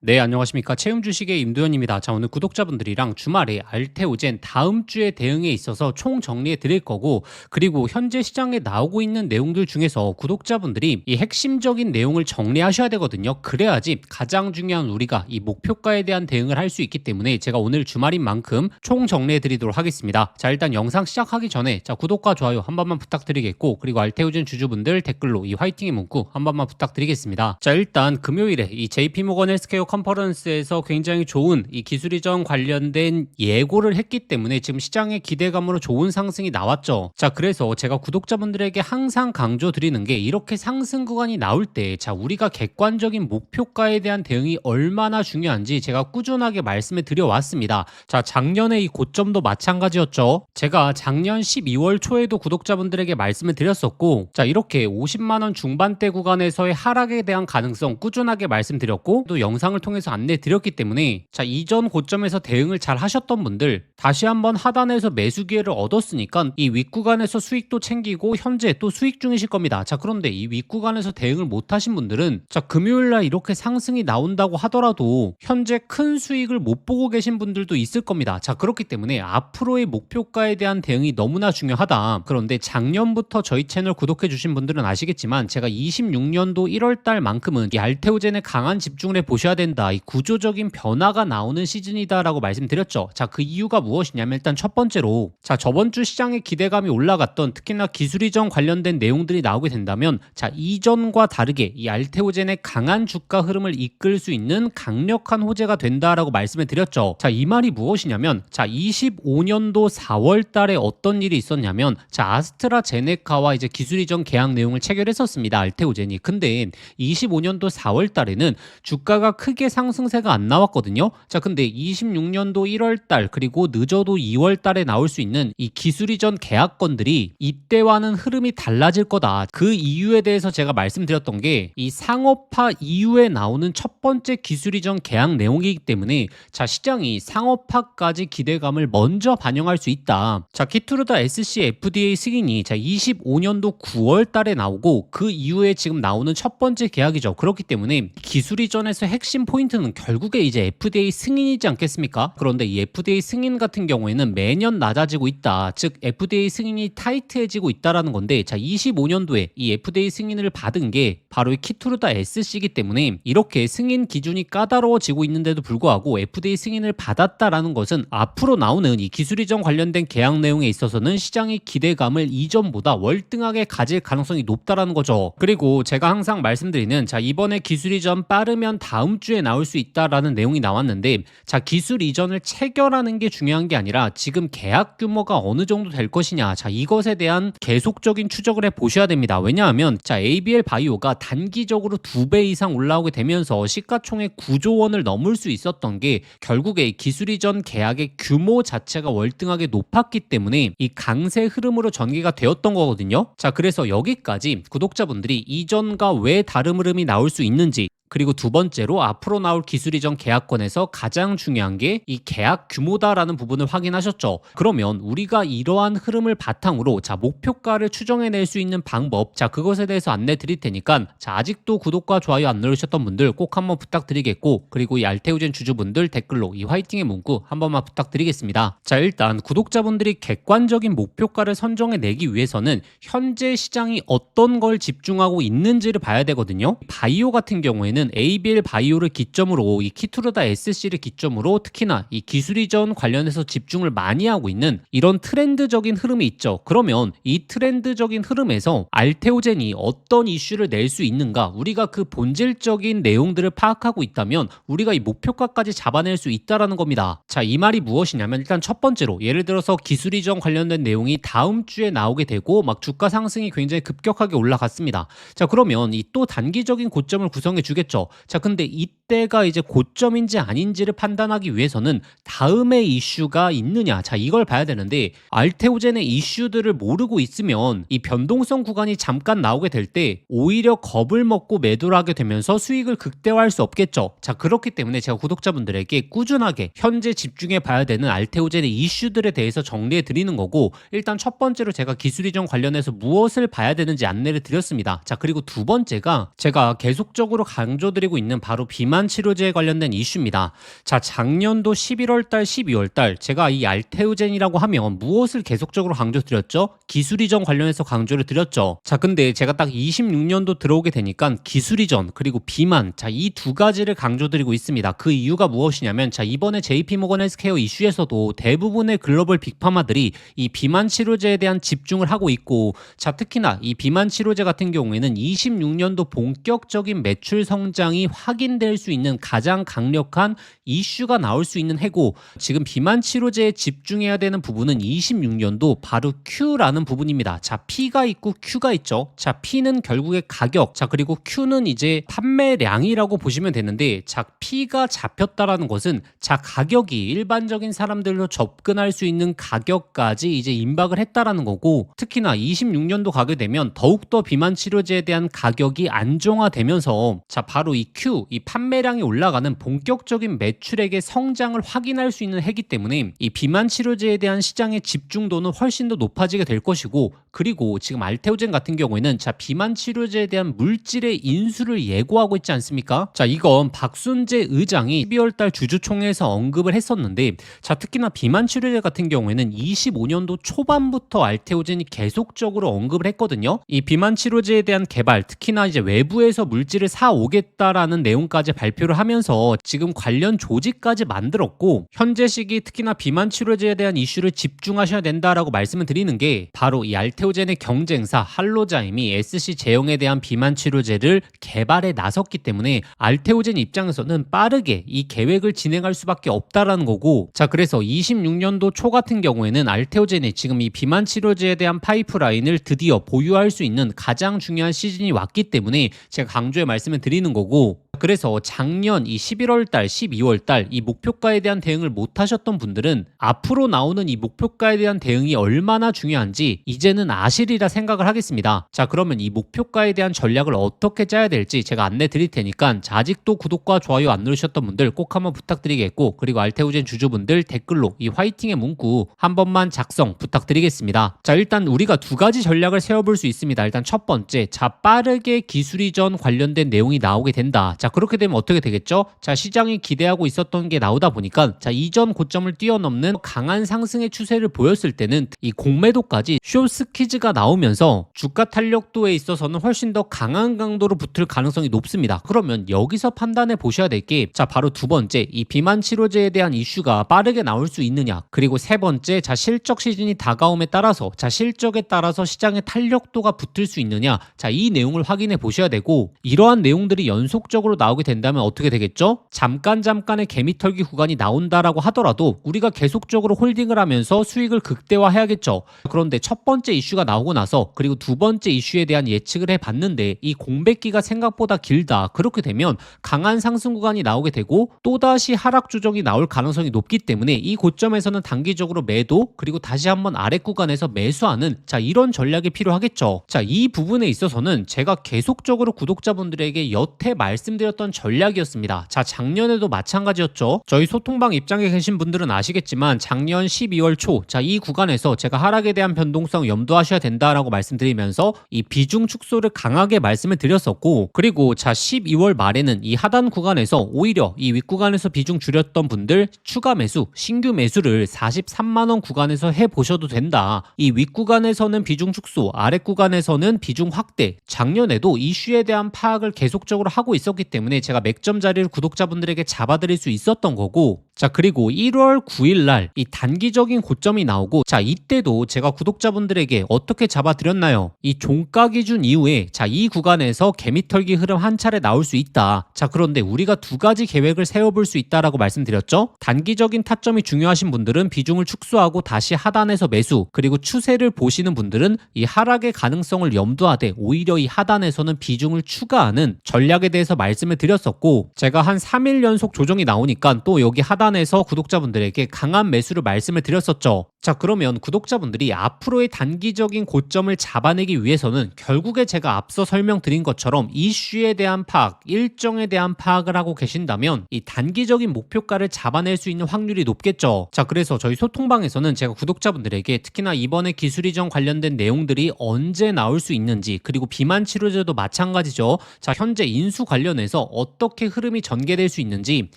네, 안녕하십니까. 채움 주식의 임도현입니다. 자, 오늘 구독자분들이랑 주말에 알테오젠 다음 주에 대응에 있어서 총 정리해 드릴 거고, 그리고 현재 시장에 나오고 있는 내용들 중에서 구독자분들이 이 핵심적인 내용을 정리하셔야 되거든요. 그래야지 가장 중요한 우리가 이 목표가에 대한 대응을 할 수 있기 때문에 제가 오늘 주말인 만큼 총 정리해 드리도록 하겠습니다. 자, 일단 영상 시작하기 전에 구독과 좋아요 한 번만 부탁드리겠고, 그리고 알테오젠 주주분들 댓글로 이 화이팅의 문구 한 번만 부탁드리겠습니다. 자, 일단 금요일에 이 JP모건 헬스케어 컨퍼런스에서 굉장히 좋은 이 기술 이전 관련된 예고를 했기 때문에 지금 시장의 기대감으로 좋은 상승이 나왔죠. 자, 그래서 제가 구독자분들에게 항상 강조드리는 게 이렇게 상승 구간이 나올 때 우리가 객관적인 목표가에 대한 대응이 얼마나 중요한지 제가 꾸준하게 말씀을 드려왔습니다. 자, 작년에 이 고점도 마찬가지였죠. 제가 작년 12월 초에도 구독자분들에게 말씀을 드렸었고, 자, 이렇게 50만 원 중반대 구간에서의 하락에 대한 가능성 꾸준하게 말씀드렸고, 또 영상을 통해서 안내 드렸기 때문에 이전 고점에서 대응을 잘 하셨던 분들 다시 한번 하단에서 매수 기회를 얻었으니까 이 윗구간에서 수익도 챙기고 현재 또 수익 중이실 겁니다. 자, 그런데 이 윗구간에서 대응을 못 하신 분들은 금요일날 이렇게 상승이 나온다고 하더라도 현재 큰 수익을 못 보고 계신 분들도 있을 겁니다. 자, 그렇기 때문에 앞으로의 목표가에 대한 대응이 너무나 중요하다. 그런데 작년부터 저희 채널 구독해 주신 분들은 아시겠지만 제가 26년도 1월 달만큼은 이 알테오젠에 강한 집중을 해 보셔야 된다. 이 구조적인 변화가 나오는 시즌이다라고 말씀드렸죠. 자, 그 이유가 무엇이냐면 일단 첫 번째로 저번 주 시장의 기대감이 올라갔던 특히나 기술 이전 관련된 내용들이 나오게 된다면 이전과 다르게 이 알테오젠의 강한 주가 흐름을 이끌 수 있는 강력한 호재가 된다라고 말씀을 드렸죠. 자, 이 말이 무엇이냐면 25년도 4월 달에 어떤 일이 있었냐면 아스트라제네카와 이제 기술 이전 계약 내용을 체결했었습니다. 알테오젠이. 근데 25년도 4월 달에는 주가가 크게 상승세가 안 나왔거든요. 자, 근데 26년도 1월 달 그리고 늦어도 2월 달에 나올 수 있는 이 기술 이전 계약건들이 이때와는 흐름이 달라질 거다. 그 이유에 대해서 제가 말씀드렸던 게 이 상업화 이후에 나오는 첫 번째 기술 이전 계약 내용이기 때문에 시장이 상업화까지 기대감을 먼저 반영할 수 있다. 키투르다 SC FDA 승인이 25년도 9월 달에 나오고 그 이후에 지금 나오는 첫 번째 계약이죠. 그렇기 때문에 기술 이전에서 핵심 포인트는 결국에 이제 FDA 승인이지 않겠습니까? 그런데 이 FDA 승인 같은 경우에는 매년 낮아지고 있다. 즉 FDA 승인이 타이트해지고 있다라는 건데 25년도에 이 FDA 승인을 받은 게 바로 이 키투르다 SC이기 때문에 이렇게 승인 기준이 까다로워지고 있는데도 불구하고 FDA 승인을 받았다라는 것은 앞으로 나오는 이 기술 이전 관련된 계약 내용에 있어서는 시장의 기대감을 이전보다 월등하게 가질 가능성이 높다라는 거죠. 그리고 제가 항상 말씀드리는 이번에 기술 이전 빠르면 다음 주에 나올 수 있다라는 내용이 나왔는데 기술 이전을 체결하는 게 중요한 게 아니라 지금 계약 규모가 어느 정도 될 것이냐 이것에 대한 계속적인 추적을 해 보셔야 됩니다. 왜냐하면 ABL 바이오가 단기적으로 2배 이상 올라오게 되면서 시가총액 9조 원을 넘을 수 있었던 게 결국에 기술 이전 계약의 규모 자체가 월등하게 높았기 때문에 이 강세 흐름으로 전개가 되었던 거거든요. 그래서 여기까지 구독자분들이 이전과 왜 다른 흐름이 나올 수 있는지, 그리고 두 번째로 앞으로 나올 기술 이전 계약권에서 가장 중요한 게 이 계약 규모다라는 부분을 확인하셨죠. 그러면 우리가 이러한 흐름을 바탕으로 목표가를 추정해낼 수 있는 방법, 그것에 대해서 안내 드릴 테니까 아직도 구독과 좋아요 안 누르셨던 분들 꼭 한번 부탁드리겠고, 그리고 이 알테오젠 주주분들 댓글로 이 화이팅의 문구 한 번만 부탁드리겠습니다. 일단 구독자분들이 객관적인 목표가를 선정해내기 위해서는 현재 시장이 어떤 걸 집중하고 있는지를 봐야 되거든요. 바이오 같은 경우에는 ABL 바이오를 기점으로 이 키투르다 SC를 기점으로 특히나 이 기술 이전 관련해서 집중을 많이 하고 있는 이런 트렌드적인 흐름이 있죠. 그러면 이 트렌드적인 흐름에서 알테오젠이 어떤 이슈를 낼 수 있는가, 우리가 그 본질적인 내용들을 파악하고 있다면 우리가 이 목표가까지 잡아낼 수 있다라는 겁니다. 이 말이 무엇이냐면 일단 첫 번째로 예를 들어서 기술 이전 관련된 내용이 다음 주에 나오게 되고 막 주가 상승이 굉장히 급격하게 올라갔습니다. 그러면 이 또 단기적인 고점을 구성해 주겠죠. 근데 이때가 이제 고점인지 아닌지를 판단하기 위해서는 다음에 이슈가 있느냐, 이걸 봐야 되는데 알테오젠의 이슈들을 모르고 있으면 이 변동성 구간이 잠깐 나오게 될 때 오히려 겁을 먹고 매도를 하게 되면서 수익을 극대화할 수 없겠죠. 그렇기 때문에 제가 구독자분들에게 꾸준하게 현재 집중해 봐야 되는 알테오젠의 이슈들에 대해서 정리해 드리는 거고, 일단 첫 번째로 제가 기술 이전 관련해서 무엇을 봐야 되는지 안내를 드렸습니다. 그리고 두 번째가 제가 계속적으로 강조드리고 있는 바로 비만 치료제에 관련된 이슈입니다. 자, 작년도 11월달, 12월달 제가 이 알테오젠이라고 하면 무엇을 계속적으로 강조드렸죠? 기술 이전 관련해서 강조를 드렸죠. 자, 근데 제가 딱 26년도 들어오게 되니까 기술 이전 그리고 비만, 자, 이 두 가지를 강조드리고 있습니다. 그 이유가 무엇이냐면, 자, 이번에 JP모건 헬스케어 이슈에서도 대부분의 글로벌 빅파마들이 이 비만 치료제에 대한 집중을 하고 있고, 자, 특히나 이 비만 치료제 같은 경우에는 26년도 본격적인 매출 성장이 확인될 수 있는 가장 강력한 이슈가 나올 수 있는 해고, 지금 비만 치료제에 집중해야 되는 부분은 26년도 바로 Q라는 부분입니다. 자, P가 있고 Q가 있죠. 자, P는 결국에 가격, 자, 그리고 Q는 이제 판매량이라고 보시면 되는데, 자, P가 잡혔다라는 것은, 자, 가격이 일반적인 사람들로 접근할 수 있는 가격까지 이제 임박을 했다라는 거고, 특히나 26년도 가게 되면 더욱더 비만 치료제에 대한 가격이 안정화되면서, 자, 바로 이 Q, 이 판매량이 올라가는 본격적인 매출액의 성장을 확인할 수 있는 해기 때문에 이 비만 치료제에 대한 시장의 집중도는 훨씬 더 높아지게 될 것이고, 그리고 지금 알테오젠 같은 경우에는, 자, 비만 치료제에 대한 물질의 인수를 예고하고 있지 않습니까? 자, 이건 박순재 의장이 12월달 주주총회에서 언급을 했었는데, 자, 특히나 비만 치료제 같은 경우에는 25년도 초반부터 알테오젠이 계속적으로 언급을 했거든요. 이 비만 치료제에 대한 개발, 특히나 이제 외부에서 물질을 사오겠다라는 내용까지 발표를 하면서 지금 관련 조직까지 만들었고, 현재 시기 특히나 비만 치료제에 대한 이슈를 집중하셔야 된다라고 말씀을 드리는 게, 바로 이 알테오젠의 경쟁사 할로자임이 SC 제형에 대한 비만 치료제를 개발에 나섰기 때문에 알테오젠 입장에서는 빠르게 이 계획을 진행할 수밖에 없다라는 거고, 자, 그래서 26년도 초 같은 경우에는 알테오젠이 지금 이 비만 치료제에 대한 파이프라인을 드디어 보유할 수 있는 가장 중요한 시즌이 왔기 때문에 제가 강조해 말씀을 드리는 거고, 그래서 작년 이 11월달, 12월달 이 목표가에 대한 대응을 못 하셨던 분들은 앞으로 나오는 이 목표가에 대한 대응이 얼마나 중요한지 이제는 아시리라 생각을 하겠습니다. 자, 그러면 이 목표가에 대한 전략을 어떻게 짜야 될지 제가 안내 드릴 테니까, 자, 아직도 구독과 좋아요 안 누르셨던 분들 꼭 한번 부탁드리겠고, 그리고 알테오젠 주주분들 댓글로 이 화이팅의 문구 한 번만 작성 부탁드리겠습니다. 자, 일단 우리가 두 가지 전략을 세워볼 수 있습니다. 일단 첫 번째, 자, 빠르게 기술 이전 관련된 내용이 나오게 된다. 자, 그렇게 되면 어떻게 되겠죠? 자, 시장이 기대하고 있었던 게 나오다 보니까, 자, 이전 고점을 뛰어넘는 강한 상승의 추세를 보였을 때는 이 공매도까지 숏스퀴즈가 나오면서 주가 탄력도에 있어서는 훨씬 더 강한 강도로 붙을 가능성이 높습니다. 그러면 여기서 판단해 보셔야 될 게, 자, 바로 두 번째, 이 비만 치료제에 대한 이슈가 빠르게 나올 수 있느냐, 그리고 세 번째, 자, 실적 시즌이 다가옴에 따라서, 자, 실적에 따라서 시장의 탄력도가 붙을 수 있느냐, 자, 이 내용을 확인해 보셔야 되고, 이러한 내용들이 연속적으로 나오게 된다면 어떻게 되겠죠? 잠깐의 개미털기 구간이 나온다라고 하더라도 우리가 계속적으로 홀딩을 하면서 수익을 극대화해야겠죠. 그런데 첫 번째 이슈가 나오고 나서, 그리고 두 번째 이슈에 대한 예측을 해봤는데 이 공백기가 생각보다 길다. 그렇게 되면 강한 상승 구간이 나오게 되고 또다시 하락 조정이 나올 가능성이 높기 때문에 이 고점에서는 단기적으로 매도, 그리고 다시 한번 아래 구간에서 매수하는, 자, 이런 전략이 필요하겠죠. 자, 이 부분에 있어서는 제가 계속적으로 구독자분들에게 여태 말씀드렸던 전략이었습니다. 자, 작년에도 마찬가지였죠. 저희 소통방 입장에 계신 분들은 아시겠지만 작년 12월 초, 자, 이 구간에서 제가 하락에 대한 변동성 염두하셔야 된다라고 말씀드리면서 이 비중 축소를 강하게 말씀을 드렸었고, 그리고 자, 12월 말에는 이 하단 구간에서 오히려 이 윗구간에서 비중 줄였던 분들 추가 매수, 신규 매수를 43만원 구간에서 해보셔도 된다. 이 윗구간에서는 비중 축소, 아랫구간에서는 비중 확대, 작년에도 이슈에 대한 파악을 계속적으로 하고 있었기 때문에 제가 맥점 자리를 구독자분들에게 잡아드릴 수 있었던 거고, 자, 그리고 1월 9일 날 이 단기적인 고점이 나오고, 자, 이때도 제가 구독자분들에게 어떻게 잡아드렸나요? 이 종가 기준 이후에, 자, 이 구간에서 개미털기 흐름 한 차례 나올 수 있다. 자, 그런데 우리가 두 가지 계획을 세워볼 수 있다라고 말씀드렸죠? 단기적인 타점이 중요하신 분들은 비중을 축소하고 다시 하단에서 매수, 그리고 추세를 보시는 분들은 이 하락의 가능성을 염두하되 오히려 이 하단에서는 비중을 추가하는 전략에 대해서 말씀을 드렸었고, 제가 한 3일 연속 조정이 나오니까 또 여기 하단 상단에서 구독자분들에게 강한 매수를 말씀을 드렸었죠. 자, 그러면 구독자분들이 앞으로의 단기적인 고점을 잡아내기 위해서는 결국에 제가 앞서 설명드린 것처럼 이슈에 대한 파악, 일정에 대한 파악을 하고 계신다면 이 단기적인 목표가를 잡아낼 수 있는 확률이 높겠죠. 자, 그래서 저희 소통방에서는 제가 구독자분들에게 특히나 이번에 기술 이전 관련된 내용들이 언제 나올 수 있는지, 그리고 비만 치료제도 마찬가지죠. 자, 현재 인수 관련해서 어떻게 흐름이 전개될 수 있는지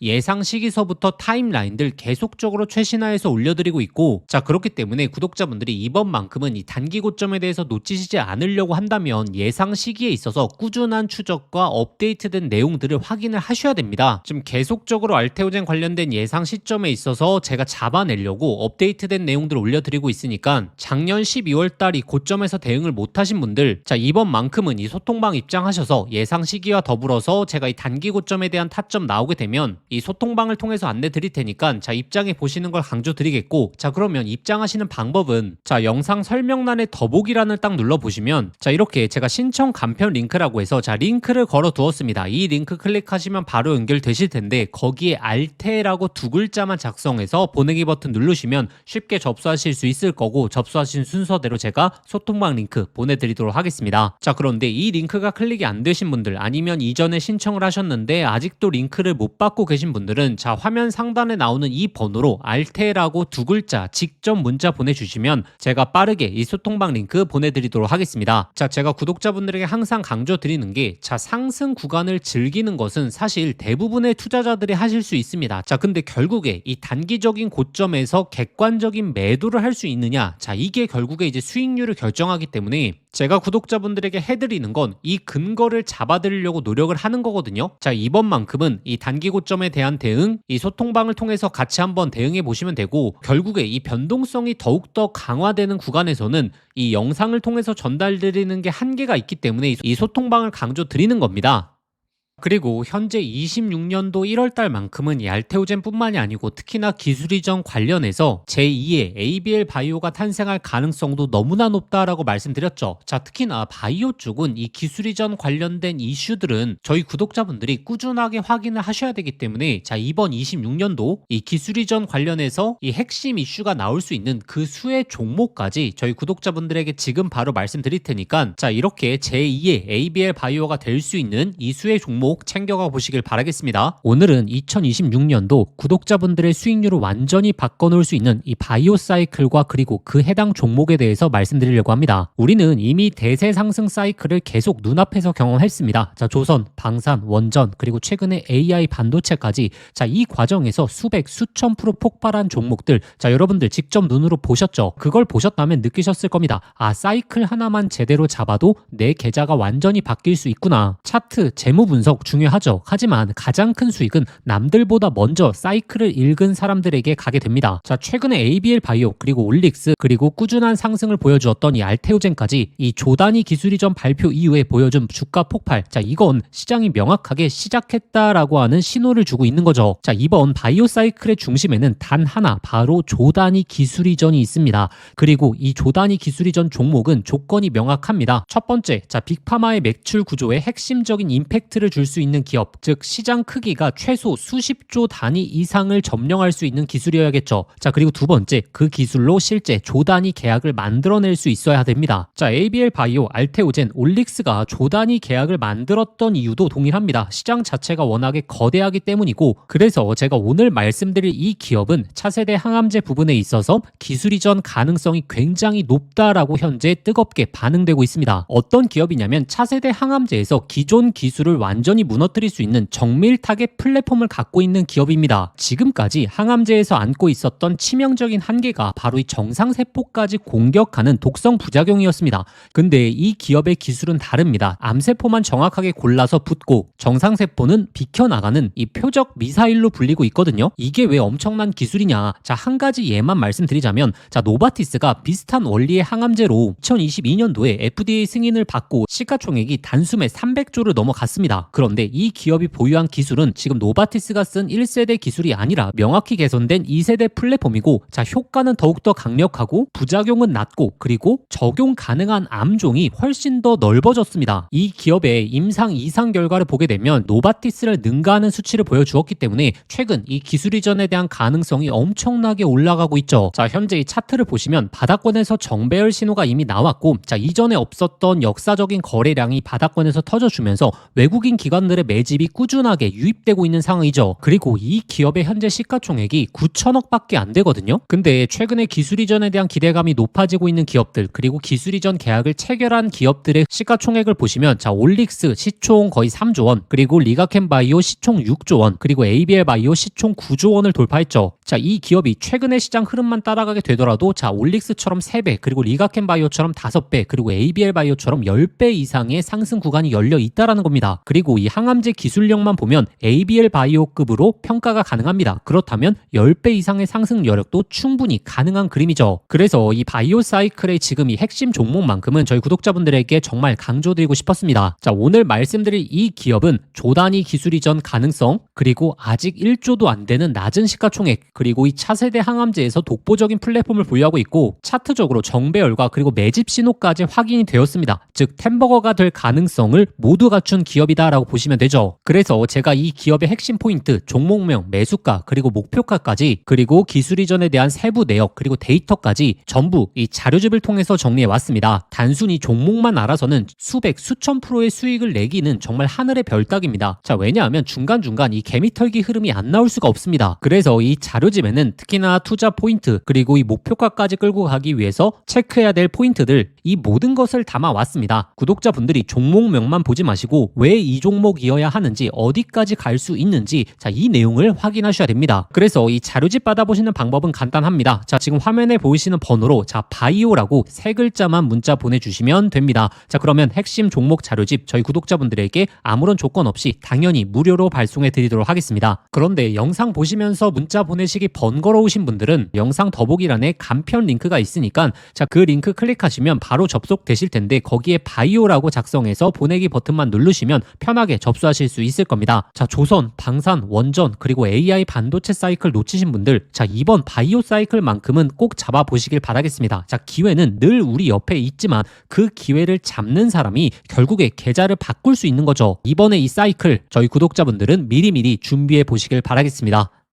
예상 시기서부터 타임라인들 계속적으로 최신화해서 올려드리고 있고, 자, 그렇기 때문에 구독자분들이 이번만큼은 이 단기 고점에 대해서 놓치시지 않으려고 한다면 예상 시기에 있어서 꾸준한 추적과 업데이트된 내용들을 확인을 하셔야 됩니다. 지금 계속적으로 알테오젠 관련된 예상 시점에 있어서 제가 잡아내려고 업데이트된 내용들을 올려드리고 있으니까 작년 12월 달 이 고점에서 대응을 못하신 분들, 자, 이번만큼은 이 소통방 입장하셔서 예상 시기와 더불어서 제가 이 단기 고점에 대한 타점 나오게 되면 이 소통방을 통해서 안내 드릴 테니까 자, 입장해 보시는 걸 강조 드리겠고, 자, 그러면 입장하시는 방법은 자, 영상 설명란에 더보기란을 딱 눌러보시면 자, 이렇게 제가 신청 간편 링크라고 해서 자, 링크를 걸어 두었습니다. 이 링크 클릭하시면 바로 연결되실 텐데 거기에 알테라고 두 글자만 작성해서 보내기 버튼 누르시면 쉽게 접수하실 수 있을 거고, 접수하신 순서대로 제가 소통방 링크 보내드리도록 하겠습니다. 자, 그런데 이 링크가 클릭이 안 되신 분들, 아니면 이전에 신청을 하셨는데 아직도 링크를 못 받고 계신 분들은 자, 화면 상단에 나오는 이 번호로 알테라고 두 글자 직접 문자 보내주시면 제가 빠르게 이 소통방 링크 보내드리도록 하겠습니다. 자, 제가 구독자분들에게 항상 강조드리는 게 자, 상승 구간을 즐기는 것은 사실 대부분의 투자자들이 하실 수 있습니다. 자, 근데 결국에 이 단기적인 고점에서 객관적인 매도를 할 수 있느냐, 자, 이게 결국에 이제 수익률을 결정하기 때문에 제가 구독자분들에게 해드리는 건 이 근거를 잡아드리려고 노력을 하는 거거든요. 자, 이번만큼은 이 단기 고점에 대한 대응, 이 소통방을 통해서 같이 한번 대응해 보시면 되고, 결국에 이 변동성이 더욱더 강화되는 구간에서는 이 영상을 통해서 전달드리는 게 한계가 있기 때문에 이 소통방을 강조 드리는 겁니다. 그리고 현재 26년도 1월달만큼은 이 알테오젠뿐만이 아니고 특히나 기술 이전 관련해서 제2의 ABL 바이오가 탄생할 가능성도 너무나 높다라고 말씀드렸죠. 자, 특히나 바이오 쪽은 이 기술 이전 관련된 이슈들은 저희 구독자분들이 꾸준하게 확인을 하셔야 되기 때문에 자, 이번 26년도 이 기술 이전 관련해서 이 핵심 이슈가 나올 수 있는 그 수의 종목까지 저희 구독자분들에게 지금 바로 말씀드릴 테니까 자, 이렇게 제2의 ABL 바이오가 될 수 있는 이 수의 종목 챙겨가 보시길 바라겠습니다. 오늘은 2026년도 구독자분들의 수익률을 완전히 바꿔놓을 수 있는 이 바이오 사이클과 그리고 그 해당 종목에 대해서 말씀드리려고 합니다. 우리는 이미 대세 상승 사이클을 계속 눈앞에서 경험했습니다. 자, 조선, 방산, 원전, 그리고 최근에 AI 반도체까지 자, 이 과정에서 수백, 수천 프로 폭발한 종목들, 자, 여러분들 직접 눈으로 보셨죠? 그걸 보셨다면 느끼셨을 겁니다. 아, 사이클 하나만 제대로 잡아도 내 계좌가 완전히 바뀔 수 있구나. 차트, 재무 분석 중요하죠. 하지만 가장 큰 수익은 남들보다 먼저 사이클을 읽은 사람들에게 가게 됩니다. 자, 최근에 ABL 바이오, 그리고 올릭스, 그리고 꾸준한 상승을 보여주었던 이 알테오젠까지 이 조단위 기술 이전 발표 이후에 보여준 주가 폭발, 자, 이건 시장이 명확하게 시작했다라고 하는 신호를 주고 있는 거죠. 자, 이번 바이오 사이클의 중심에는 단 하나, 바로 조단위 기술 이전이 있습니다. 그리고 이 조단위 기술 이전 종목은 조건이 명확합니다. 첫 번째, 자, 빅파마의 매출 구조에 핵심적인 임팩트를 줄 수 있는 기업, 즉 시장 크기가 최소 수십조 단위 이상을 점령할 수 있는 기술이어야겠죠. 자, 그리고 두 번째, 그 기술로 실제 조단위 계약을 만들어낼 수 있어야 됩니다. 자, ABL 바이오, 알테오젠, 올릭스가 조단위 계약을 만들었던 이유도 동일합니다. 시장 자체가 워낙에 거대하기 때문이고, 그래서 제가 오늘 말씀드릴 이 기업은 차세대 항암제 부분에 있어서 기술 이전 가능성이 굉장히 높다라고 현재 뜨겁게 반응되고 있습니다. 어떤 기업이냐면 차세대 항암제에서 기존 기술을 완전히 무너뜨릴 수 있는 정밀 타겟 플랫폼을 갖고 있는 기업입니다. 지금까지 항암제에서 안고 있었던 치명적인 한계가 바로 이 정상세포까지 공격하는 독성 부작용이었습니다. 근데 이 기업의 기술은 다릅니다. 암세포만 정확하게 골라서 붙고 정상세포는 비켜나가는 이 표적 미사일로 불리고 있거든요. 이게 왜 엄청난 기술이냐? 자, 한 가지 예만 말씀드리자면 자, 노바티스가 비슷한 원리의 항암제로 2022년도에 FDA 승인을 받고 시가총액이 단숨에 300조를 넘어갔습니다. 그런데 이 기업이 보유한 기술은 지금 노바티스가 쓴 1세대 기술이 아니라 명확히 개선된 2세대 플랫폼이고, 자, 효과는 더욱더 강력하고 부작용은 낮고, 그리고 적용 가능한 암종이 훨씬 더 넓어졌습니다. 이 기업의 임상 이상 결과를 보게 되면 노바티스를 능가하는 수치를 보여주었기 때문에 최근 이 기술 이전에 대한 가능성이 엄청나게 올라가고 있죠. 자, 현재 이 차트를 보시면 바닥권에서 정배열 신호가 이미 나왔고, 자, 이전에 없었던 역사적인 거래량이 바닥권에서 터져주면서 외국인 기관들의 매집이 꾸준하게 유입되고 있는 상황이죠. 그리고 이 기업의 현재 시가총액이 9천억밖에 안 되거든요. 근데 최근에 기술 이전에 대한 기대감이 높아지고 있는 기업들, 그리고 기술 이전 계약을 체결한 기업들의 시가총액을 보시면, 자, 올릭스 시총 거의 3조 원, 그리고 리가켄 바이오 시총 6조 원, 그리고 ABL 바이오 시총 9조 원을 돌파했죠. 자, 이 기업이 최근의 시장 흐름만 따라가게 되더라도, 자, 올릭스처럼 3배, 그리고 리가켄 바이오처럼 5배, 그리고 ABL 바이오처럼 10배 이상의 상승 구간이 열려 있다라는 겁니다. 그리고 이 항암제 기술력만 보면 ABL 바이오급으로 평가가 가능합니다. 그렇다면 10배 이상의 상승 여력도 충분히 가능한 그림이죠. 그래서 이 바이오 사이클의 지금 이 핵심 종목만큼은 저희 구독자분들에게 정말 강조드리고 싶었습니다. 자, 오늘 말씀드릴 이 기업은 조단위 기술 이전 가능성, 그리고 아직 1조도 안 되는 낮은 시가총액, 그리고 이 차세대 항암제에서 독보적인 플랫폼을 보유하고 있고, 차트적으로 정배열과 그리고 매집 신호까지 확인이 되었습니다. 즉 템버거가 될 가능성을 모두 갖춘 기업이다라고 보시면 되죠. 그래서 제가 이 기업의 핵심 포인트, 종목명, 매수가, 그리고 목표가까지, 그리고 기술 이전에 대한 세부 내역, 그리고 데이터까지 전부 이 자료집을 통해서 정리해 왔습니다. 단순히 종목만 알아서는 수백, 수천 프로의 수익을 내기는 정말 하늘의 별 따기입니다. 자, 왜냐하면 중간중간 이 개미털기 흐름이 안 나올 수가 없습니다. 그래서 이 자료집에는 특히나 투자 포인트, 그리고 이 목표가까지 끌고 가기 위해서 체크해야 될 포인트들, 이 모든 것을 담아왔습니다. 구독자분들이 종목명만 보지 마시고 왜 이 종목이어야 하는지, 어디까지 갈 수 있는지, 자, 이 내용을 확인하셔야 됩니다. 그래서 이 자료집 받아보시는 방법은 간단합니다. 자, 지금 화면에 보이시는 번호로, 자, 바이오라고 3글자만 문자 보내주시면 됩니다. 자, 그러면 핵심 종목 자료집 저희 구독자분들에게 아무런 조건 없이 당연히 무료로 발송해 드리도록 하겠습니다. 그런데 영상 보시면서 문자 보내시기 번거로우신 분들은 영상 더보기란에 간편 링크가 있으니까, 자, 그 링크 클릭하시면 바로 접속되실 텐데, 거기에 바이오라고 작성해서 보내기 버튼만 누르시면 편하게 접수하실 수 있을 겁니다. 자, 조선, 방산, 원전, 그리고 AI 반도체 사이클 놓치신 분들, 자, 이번 바이오 사이클만큼은 꼭 잡아보시길 바라겠습니다. 자, 기회는 늘 우리 옆에 있지만 그 기회를 잡는 사람이 결국에 계좌를 바꿀 수 있는 거죠. 이번에 이 사이클 저희 구독자분들은 미리미리 준비해 보시길 바라겠습니다.